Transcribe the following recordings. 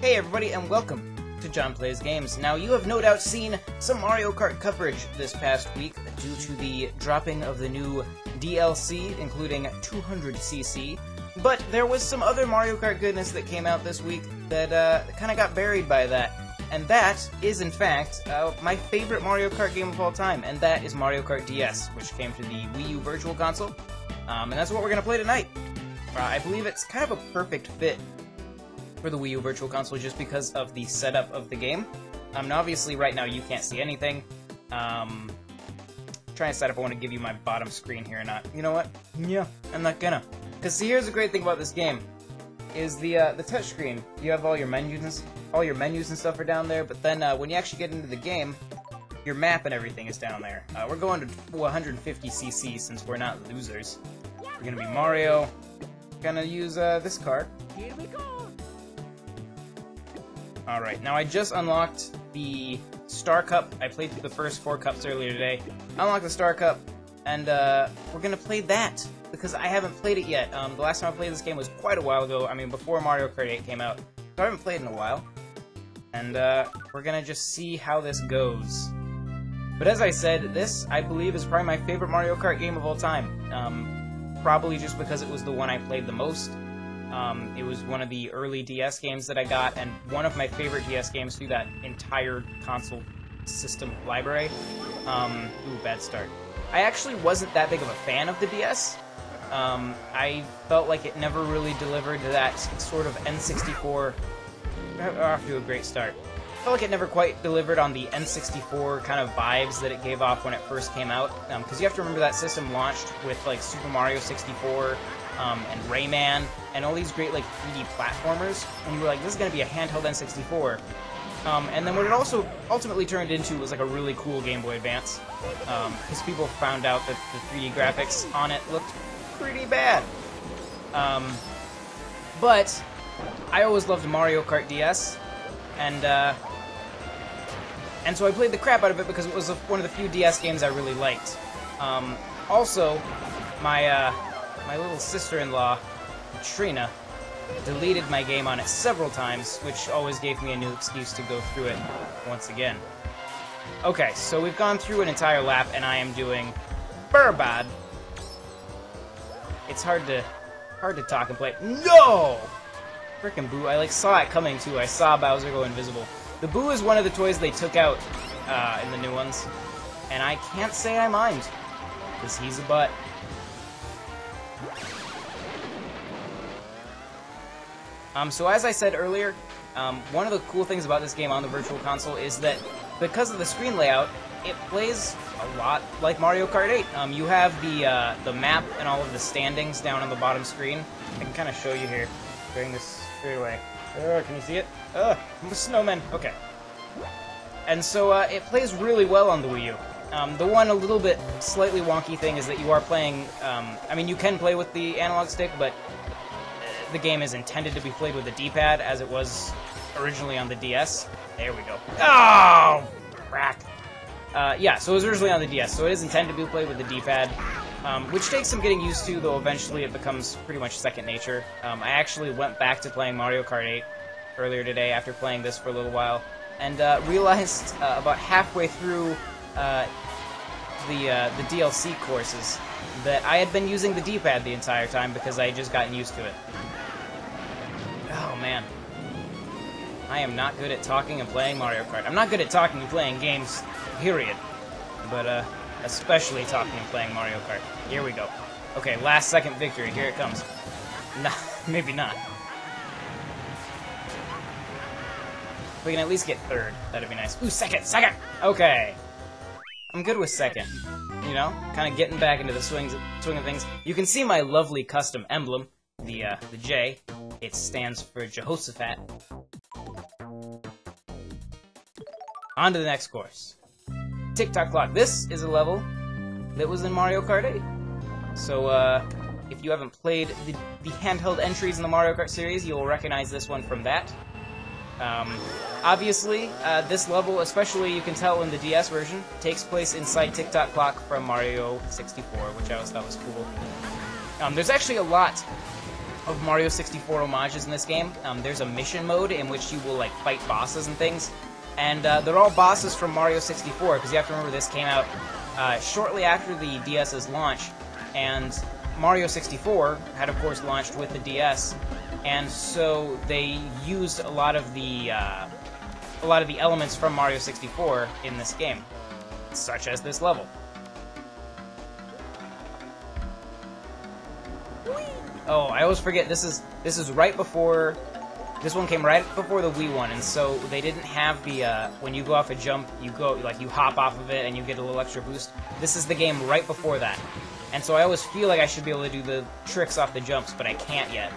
Hey everybody, and welcome to John Plays Games. Now, you have no doubt seen some Mario Kart coverage this past week due to the dropping of the new DLC, including 200cc, but there was some other Mario Kart goodness that came out this week that kind of got buried by that. And that is, in fact, my favorite Mario Kart game of all time, and that is Mario Kart DS, which came to the Wii U Virtual Console, and that's what we're going to play tonight. I believe it's kind of a perfect fit for the Wii U Virtual Console just because of the setup of the game. Now obviously right now you can't see anything. Trying to set up, I want to give you my bottom screen here or not. You know what? Yeah, I'm not gonna. Because see, here's the great thing about this game, is the touchscreen. You have all your menus and stuff are down there, but then when you actually get into the game, your map and everything is down there. We're going to 150cc since we're not losers. We're gonna be Mario. Gonna use this card. Here we go. Alright, now I just unlocked the Star Cup. I played through the first 4 cups earlier today. Unlocked the Star Cup, and we're gonna play that, because I haven't played it yet. The last time I played this game was quite a while ago. I mean, before Mario Kart 8 came out. So I haven't played in a while. And we're gonna just see how this goes. But as I said, this, I believe, is probably my favorite Mario Kart game of all time. Probably just because it was the one I played the most. It was one of the early DS games that I got, and one of my favorite DS games through that entire console system library. Ooh, bad start. I actually wasn't that big of a fan of the DS. I felt like it never really delivered that sort of N64... off to a great start. I felt like it never quite delivered on the N64 kind of vibes that it gave off when it first came out. Because you have to remember that system launched with like Super Mario 64, and Rayman, and all these great like 3D platformers, and you were like, this is going to be a handheld N64. And then what it also ultimately turned into was like a really cool Game Boy Advance, because people found out that the 3D graphics on it looked pretty bad. But I always loved Mario Kart DS, and so I played the crap out of it because it was one of the few DS games I really liked. Also, my little sister-in-law, Trina, deleted my game on it several times, which always gave me a new excuse to go through it once again. Okay, so we've gone through an entire lap, and I am doing bad. It's hard to talk and play. No! Frickin' Boo, I like saw it coming too. I saw Bowser go invisible. The Boo is one of the toys they took out in the new ones, and I can't say I mind, because he's a butt. So as I said earlier, one of the cool things about this game on the Virtual Console is that because of the screen layout, it plays a lot like Mario Kart 8. You have the map and all of the standings down on the bottom screen. I can kind of show you here during this straightaway. Can you see it? I'm a snowman. Okay. And so it plays really well on the Wii U. The one a little bit slightly wonky thing is that you are playing, I mean, you can play with the analog stick, but the game is intended to be played with the D-pad as it was originally on the DS. There we go. Oh! Crack. Yeah, so it was originally on the DS, so it is intended to be played with the D-pad, which takes some getting used to, though eventually it becomes pretty much second nature. I actually went back to playing Mario Kart 8 earlier today after playing this for a little while, and realized about halfway through the DLC courses that I had been using the D-pad the entire time because I had just gotten used to it. Oh man. I am not good at talking and playing Mario Kart. I'm not good at talking and playing games, period. But, especially talking and playing Mario Kart. Here we go. Okay, last second victory. Here it comes. Nah, maybe not. We can at least get third. That'd be nice. Ooh, second! Okay. I'm good with second. You know? Kind of getting back into the swing of things. You can see my lovely custom emblem. The J. It stands for Jehoshaphat. On to the next course. Tick-tock clock. This is a level that was in Mario Kart 8. So, if you haven't played the handheld entries in the Mario Kart series, you'll recognize this one from that. Obviously, this level, especially you can tell in the DS version, takes place inside Tick-tock clock from Mario 64, which I always thought was cool. There's actually a lot of Mario 64 homages in this game. There's a mission mode in which you will like fight bosses and things, and they're all bosses from Mario 64, because you have to remember this came out shortly after the DS's launch, and Mario 64 had of course launched with the DS, and so they used a lot of the elements from Mario 64 in this game, such as this level. Oh, I always forget, this is right before, this one came right before the Wii one, and so they didn't have the, when you go off a jump, you hop off of it and you get a little extra boost. This is the game right before that. And so I always feel like I should be able to do the tricks off the jumps, but I can't yet.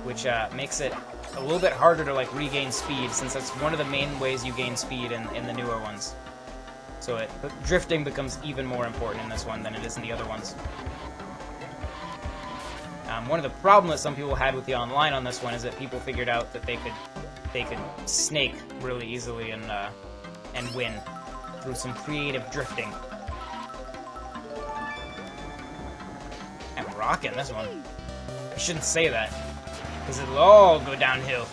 Which, makes it a little bit harder to, like, regain speed, since that's one of the main ways you gain speed in the newer ones. So drifting becomes even more important in this one than it is in the other ones. One of the problems that some people had with the online on this one is that people figured out that they could snake really easily and win through some creative drifting. I'm rocking this one. I shouldn't say that, because it'll all go downhill.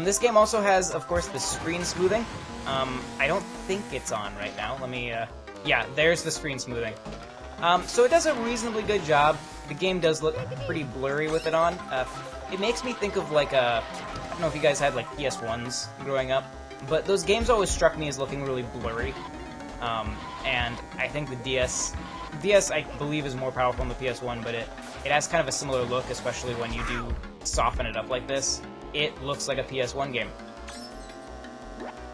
This game also has, of course, the screen smoothing. I don't think it's on right now. Let me, yeah, there's the screen smoothing. So it does a reasonably good job. The game does look pretty blurry with it on. It makes me think of like I don't know if you guys had like PS1s growing up, but those games always struck me as looking really blurry. And I think the DS I believe is more powerful than the PS1, but it has kind of a similar look, especially when you do soften it up like this. It looks like a PS1 game.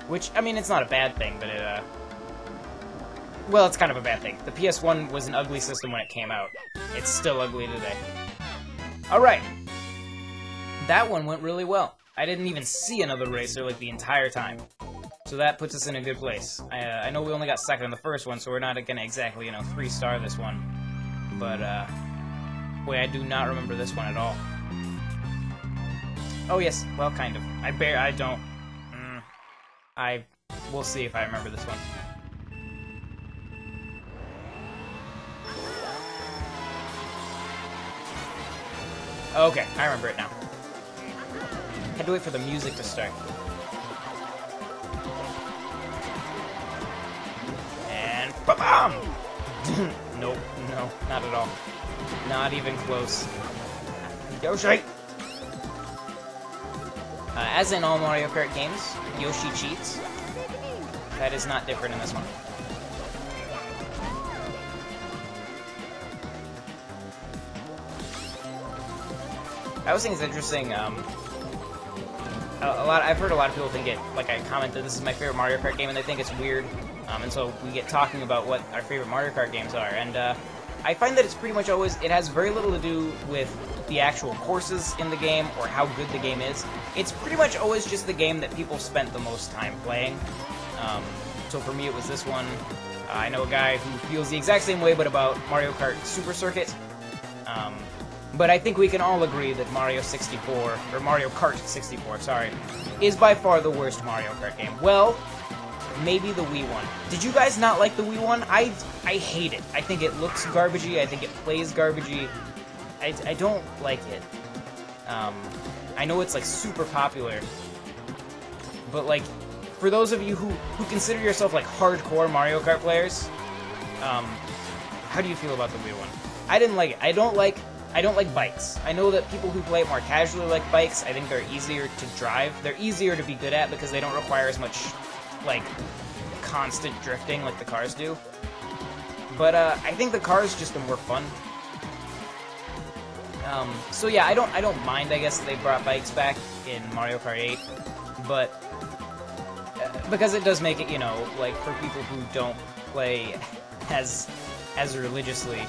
Which, I mean, it's not a bad thing, but well, it's kind of a bad thing. The PS1 was an ugly system when it came out. It's still ugly today. Alright. That one went really well. I didn't even see another racer, like, the entire time. So that puts us in a good place. I know we only got second in the first one, so we're not gonna exactly, 3-star this one. But, boy, I do not remember this one at all. Oh, yes. Well, kind of. I don't. We'll see if I remember this one. Okay, I remember it now. Had to wait for the music to start. And ba-bam! Nope, no, not at all. Not even close. Yoshi! As in all Mario Kart games, Yoshi cheats. That is not different in this one. I always think it's interesting, I've heard a lot of people think it, like I commented, this is my favorite Mario Kart game, and they think it's weird, and so we get talking about what our favorite Mario Kart games are, and I find that it's pretty much always, it has very little to do with the actual courses in the game, or how good the game is. It's pretty much always just the game that people spent the most time playing. So for me it was this one. I know a guy who feels the exact same way, but about Mario Kart Super Circuit. But I think we can all agree that Mario 64, or Mario Kart 64, sorry, is by far the worst Mario Kart game. Well, maybe the Wii one. Did you guys not like the Wii one? I hate it. I think it looks garbagey, I think it plays garbagey. I don't like it. I know it's like super popular, but like, for those of you who consider yourself like hardcore Mario Kart players, how do you feel about the Wii one? I didn't like it. I don't like bikes. I know that people who play it more casually like bikes. I think they're easier to drive. They're easier to be good at because they don't require as much, like, constant drifting like the cars do. But, I think the cars just are more fun. So yeah, I don't mind, I guess, that they brought bikes back in Mario Kart 8, but, because it does make it, like, for people who don't play as religiously,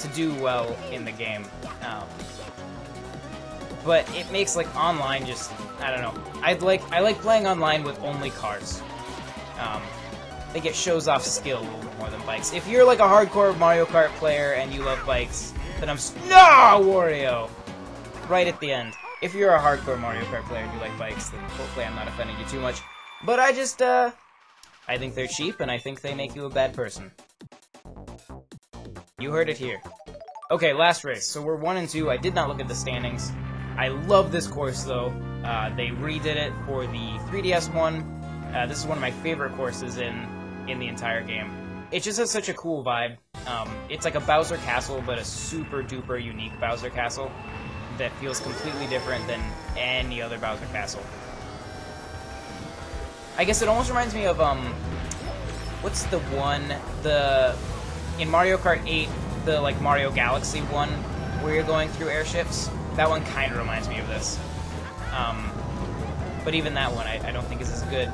to do well in the game. But it makes, like, online just, I don't know. I like playing online with only cars. I think it shows off skill a little bit more than bikes. If you're, like, a hardcore Mario Kart player and you love bikes, then no, Wario! Right at the end. If you're a hardcore Mario Kart player and you like bikes, then hopefully I'm not offending you too much. But I just, I think they're cheap, and I think they make you a bad person. You heard it here. Okay, last race. So we're 1 and 2. I did not look at the standings. I love this course, though. They redid it for the 3DS one. This is one of my favorite courses in the entire game. It just has such a cool vibe. It's like a Bowser Castle, but a super-duper unique Bowser Castle that feels completely different than any other Bowser Castle. I guess it almost reminds me of, what's the one, in Mario Kart 8, the, like, Mario Galaxy one, where you're going through airships? That one kind of reminds me of this. But even that one, I don't think is as good.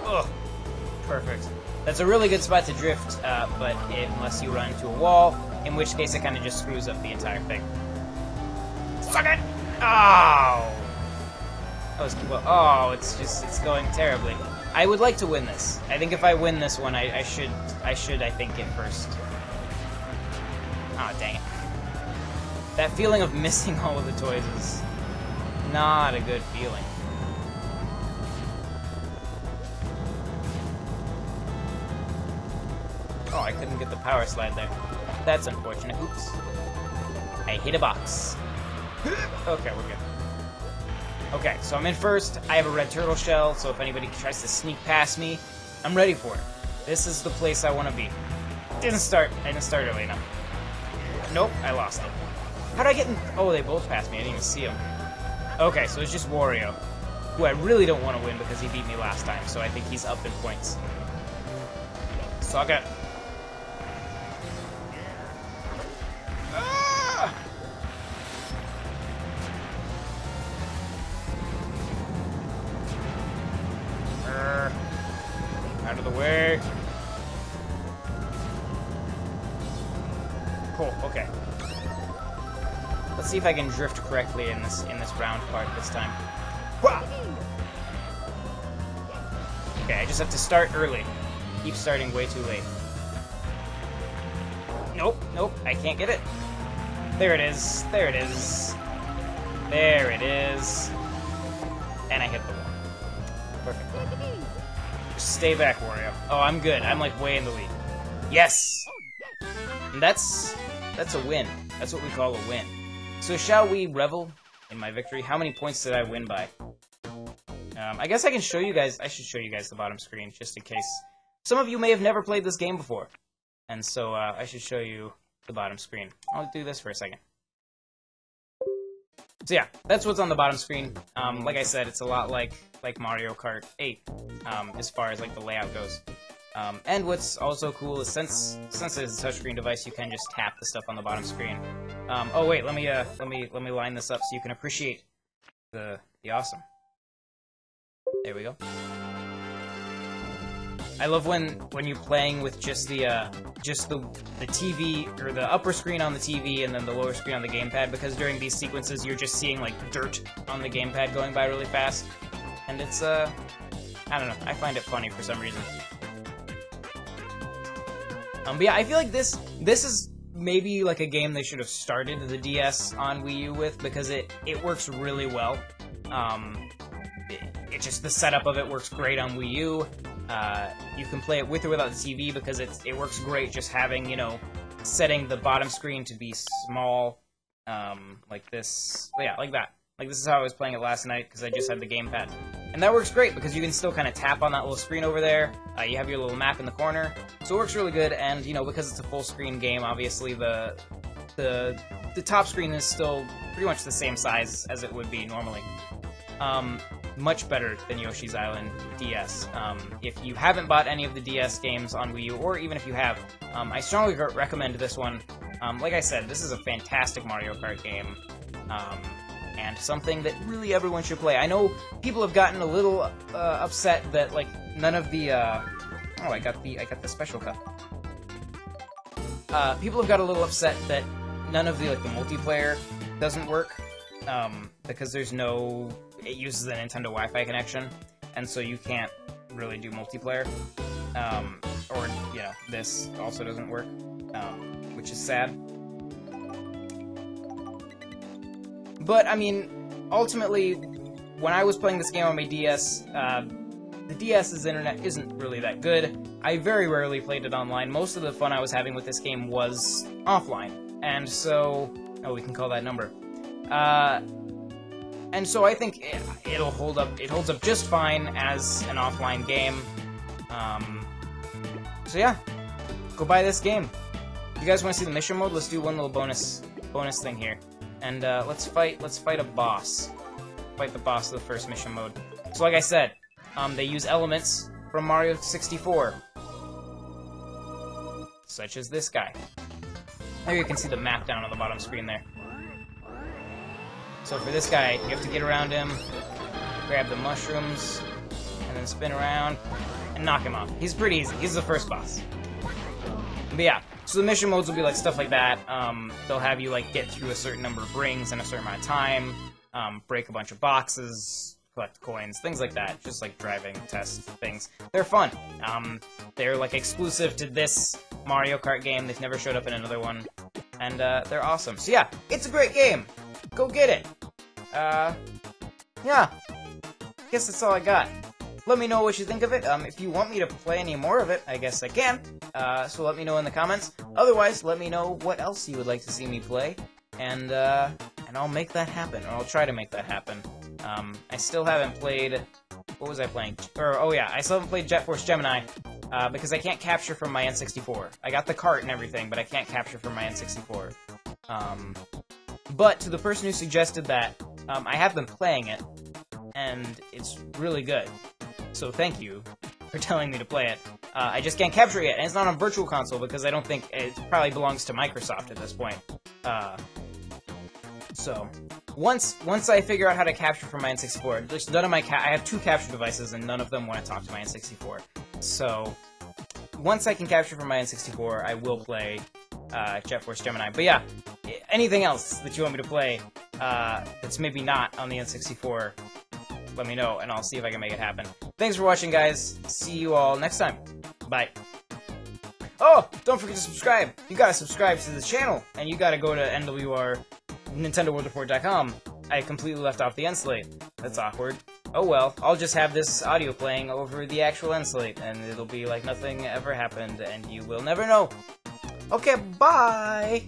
Ugh. Perfect. That's a really good spot to drift, but unless you run into a wall, in which case it kind of just screws up the entire thing. Suck it! Oh! That was, well, oh, it's going terribly. I would like to win this. I think if I win this one, I should, I think, get first. Oh, dang it. That feeling of missing all of the toys is not a good feeling. Oh, I couldn't get the power slide there. That's unfortunate. Oops. I hit a box. Okay, we're good. Okay, so I'm in first. I have a red turtle shell, so if anybody tries to sneak past me, I'm ready for it. This is the place I want to be. I didn't start early enough. Nope, I lost it. How'd I get in? Oh, they both passed me. I didn't even see them. Okay, so it's just Wario, who I really don't want to win because he beat me last time, so I think he's up in points. Suck it. Out of the way. Cool, okay. Let's see if I can drift correctly in this round part this time. Okay, I just have to start early. Keep starting way too late. Nope, nope, I can't get it. There it is, there it is. There it is. And I hit the wall. Perfect. Just stay back, Wario. Oh, I'm good. I'm like way in the lead. Yes! And that's a win. That's what we call a win. So shall we revel in my victory? How many points did I win by? I guess I can show you guys. I should show you guys the bottom screen just in case. Some of you may have never played this game before. And so I should show you the bottom screen. I'll do this for a second. So yeah, that's what's on the bottom screen. Like I said, it's a lot like Mario Kart 8, as far as like the layout goes. And what's also cool is since it's a touchscreen device, you can just tap the stuff on the bottom screen. Oh wait, let me line this up so you can appreciate the awesome. There we go. I love when you're playing with just the TV, or the upper screen on the TV and then the lower screen on the gamepad, because during these sequences you're just seeing like dirt on the gamepad going by really fast. And it's I don't know, I find it funny for some reason. But yeah, I feel like this is maybe like a game they should have started the DS on Wii U with, because it works really well. It just, the setup of it works great on Wii U. You can play it with or without the TV because it works great just having, you know, setting the bottom screen to be small, like this, yeah, like that. Like this is how I was playing it last night because I just had the gamepad. And that works great because you can still kind of tap on that little screen over there. You have your little map in the corner, so it works really good. And, you know, because it's a full screen game, obviously the top screen is still pretty much the same size as it would be normally. Much better than Yoshi's Island DS. If you haven't bought any of the DS games on Wii U, or even if you have, I strongly recommend this one. Like I said, this is a fantastic Mario Kart game, and something that really everyone should play. I know people have gotten a little upset that like none of the oh, I got the special cup. People have got a little upset that none of the like the multiplayer doesn't work, because there's no. It uses the Nintendo Wi-Fi connection, and so you can't really do multiplayer. Or, you know, this also doesn't work, which is sad. But, I mean, ultimately, when I was playing this game on my DS, the DS's internet isn't really that good. I very rarely played it online. Most of the fun I was having with this game was offline. And so... Oh, we can call that number. And so I think it'll hold up. It holds up just fine as an offline game. So yeah, go buy this game. If you guys want to see the mission mode, let's do one little bonus thing here. And let's fight a boss. Fight the boss of the first mission mode. So like I said, they use elements from Mario 64. Such as this guy. There you can see the map down on the bottom screen there. So for this guy, you have to get around him, grab the mushrooms, and then spin around, and knock him off. He's pretty easy. He's the first boss. But yeah, so the mission modes will be like stuff like that. They'll have you like get through a certain number of rings in a certain amount of time, break a bunch of boxes, collect coins, things like that. Just like driving test things. They're fun. They're like exclusive to this Mario Kart game. They've never showed up in another one. And they're awesome. So yeah, it's a great game. Go get it. Yeah. Guess that's all I got. Let me know what you think of it. If you want me to play any more of it, I guess I can. So let me know in the comments. Otherwise, let me know what else you would like to see me play. And I'll make that happen. Or I'll try to make that happen. I still haven't played... What was I playing? Oh yeah, I still haven't played Jet Force Gemini. Because I can't capture from my N64. I got the cart and everything, but I can't capture from my N64. But to the person who suggested that, I have been playing it, and it's really good. So thank you for telling me to play it. I just can't capture it yet, and it's not on Virtual Console because I don't think it probably belongs to Microsoft at this point. So once I figure out how to capture from my N64, there's none of my I have 2 capture devices, and none of them want to talk to my N64. So once I can capture from my N64, I will play Jet Force Gemini. But yeah, anything else that you want me to play that's maybe not on the N64, let me know, and I'll see if I can make it happen. Thanks for watching, guys. See you all next time. Bye. Oh, don't forget to subscribe. You gotta subscribe to the channel, and you gotta go to NintendoWorldReport.com. I completely left off the end slate. That's awkward. Oh well, I'll just have this audio playing over the actual end slate, and it'll be like nothing ever happened, and you will never know. Okay, bye!